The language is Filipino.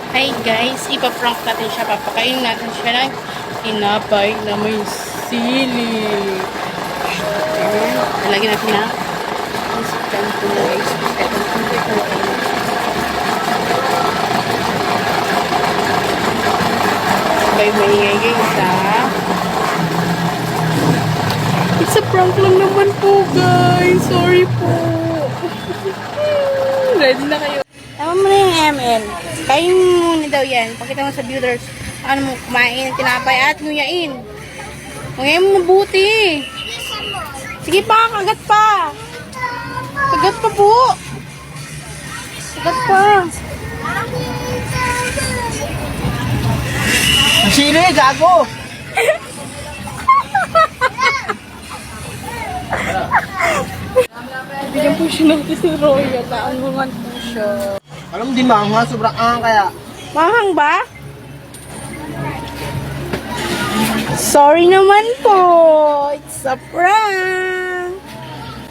Hi guys, ipaprank natin siya. Papakain natin siya ng tinapay na may sili. Nalagyan natin na isikan ko na guys. Sabay maingay guys ha. It's a prank lang naman po guys. Sorry po. Ready na kayo. Tama mo na yung ML. Kain muna daw yan. Pakita mo sa viewers. Ano mo, kumain ng tinapay at nguyain. Nguyain mo mabuti. Sige pa, kagat pa. Kagat pa po. Kagat pa. Sili, gago! Bigyan po siya ng si Royal. Naangungan po siya. Alam mo di manga, sobrang angang kaya. Mahang ba? Sorry naman po. It's a prank.